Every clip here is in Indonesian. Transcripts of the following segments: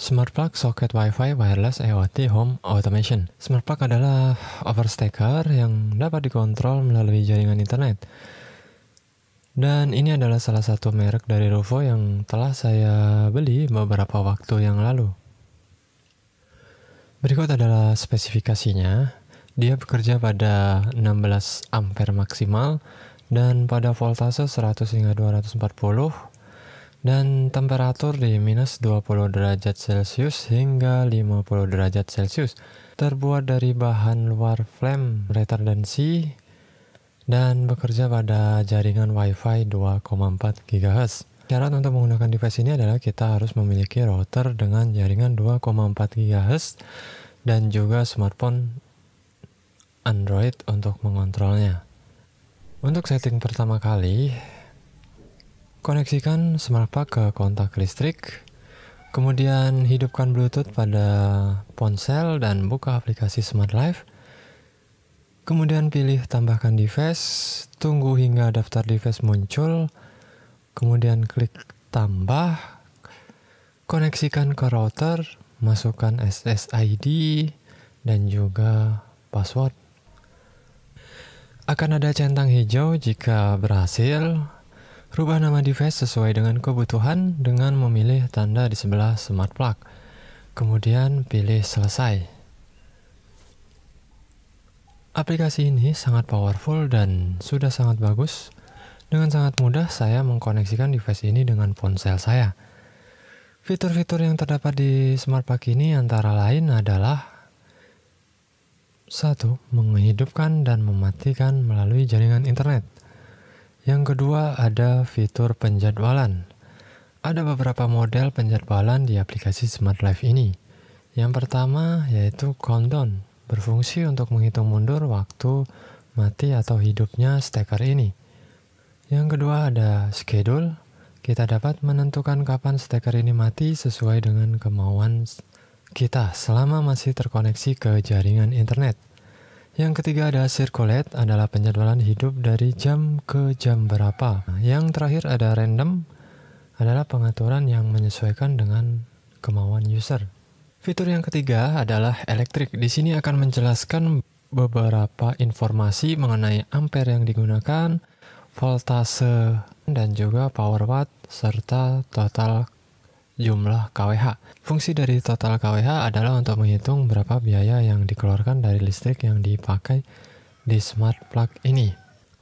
Smart Plug Socket Wi-Fi Wireless IoT Home Automation. Smart Plug adalah overstacker yang dapat dikontrol melalui jaringan internet. Dan ini adalah salah satu merek dari Rufo yang telah saya beli beberapa waktu yang lalu. Berikut adalah spesifikasinya. Dia bekerja pada 16 ampere maksimal dan pada voltase 100 hingga 240 dan temperatur di minus 20 derajat Celcius hingga 50 derajat Celcius. Terbuat dari bahan luar flame retardancy dan bekerja pada jaringan Wi-Fi 2,4 GHz. Syarat untuk menggunakan device ini adalah kita harus memiliki router dengan jaringan 2,4 GHz dan juga smartphone Android untuk mengontrolnya. Untuk setting pertama kali, koneksikan smart plug ke kontak listrik, kemudian hidupkan Bluetooth pada ponsel dan buka aplikasi Smart Life. Kemudian pilih tambahkan device, tunggu hingga daftar device muncul, kemudian klik tambah, koneksikan ke router, masukkan SSID dan juga password. Akan ada centang hijau jika berhasil. Rubah nama device sesuai dengan kebutuhan dengan memilih tanda di sebelah smart plug. Kemudian pilih selesai. Aplikasi ini sangat powerful dan sudah sangat bagus. Dengan sangat mudah saya mengkoneksikan device ini dengan ponsel saya. Fitur-fitur yang terdapat di smart plug ini antara lain adalah 1. Menghidupkan dan mematikan melalui jaringan internet. Yang kedua, ada fitur penjadwalan. Ada beberapa model penjadwalan di aplikasi Smart Life ini. Yang pertama yaitu countdown, berfungsi untuk menghitung mundur waktu mati atau hidupnya steker ini. Yang kedua ada schedule, kita dapat menentukan kapan steker ini mati sesuai dengan kemauan kita selama masih terkoneksi ke jaringan internet. Yang ketiga ada circulate, adalah penjadwalan hidup dari jam ke jam berapa. Yang terakhir ada random, adalah pengaturan yang menyesuaikan dengan kemauan user. Fitur yang ketiga adalah elektrik. Di sini akan menjelaskan beberapa informasi mengenai ampere yang digunakan, voltase, dan juga power watt, serta total jumlah kWh. Fungsi dari total kWh adalah untuk menghitung berapa biaya yang dikeluarkan dari listrik yang dipakai di smart plug ini.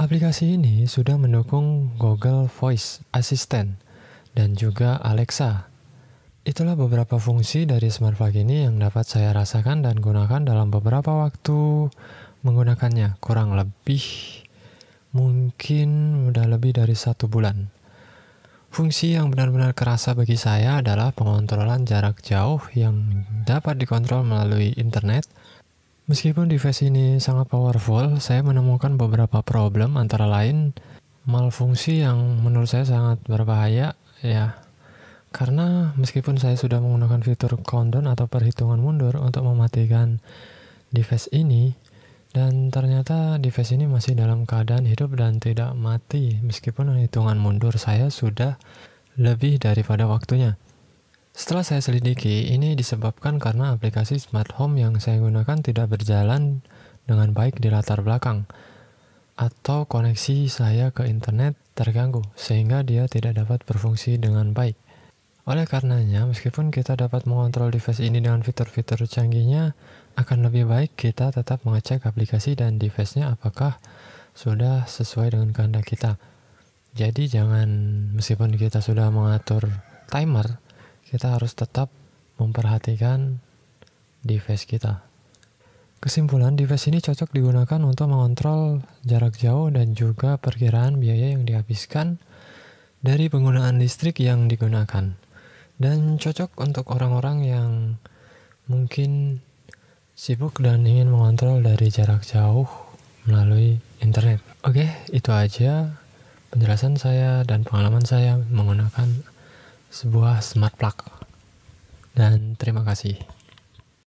Aplikasi ini sudah mendukung Google Voice Assistant dan juga Alexa. Itulah beberapa fungsi dari smart plug ini yang dapat saya rasakan dan gunakan dalam beberapa waktu menggunakannya. Kurang lebih mungkin udah lebih dari 1 bulan. Fungsi yang benar-benar kerasa bagi saya adalah pengontrolan jarak jauh yang dapat dikontrol melalui internet. Meskipun device ini sangat powerful, saya menemukan beberapa problem antara lain malfungsi yang menurut saya sangat berbahaya ya. Karena meskipun saya sudah menggunakan fitur countdown atau perhitungan mundur untuk mematikan device ini, dan ternyata device ini masih dalam keadaan hidup dan tidak mati meskipun hitungan mundur saya sudah lebih daripada waktunya. Setelah saya selidiki, ini disebabkan karena aplikasi smart home yang saya gunakan tidak berjalan dengan baik di latar belakang atau koneksi saya ke internet terganggu sehingga dia tidak dapat berfungsi dengan baik. Oleh karenanya, meskipun kita dapat mengontrol device ini dengan fitur-fitur canggihnya, akan lebih baik kita tetap mengecek aplikasi dan device-nya apakah sudah sesuai dengan kehendak kita. Jadi jangan, meskipun kita sudah mengatur timer, kita harus tetap memperhatikan device kita. Kesimpulan, device ini cocok digunakan untuk mengontrol jarak jauh dan juga perkiraan biaya yang dihabiskan dari penggunaan listrik yang digunakan. Dan cocok untuk orang-orang yang mungkin sibuk dan ingin mengontrol dari jarak jauh melalui internet. Oke, itu aja penjelasan saya dan pengalaman saya menggunakan sebuah smart plug. Dan terima kasih.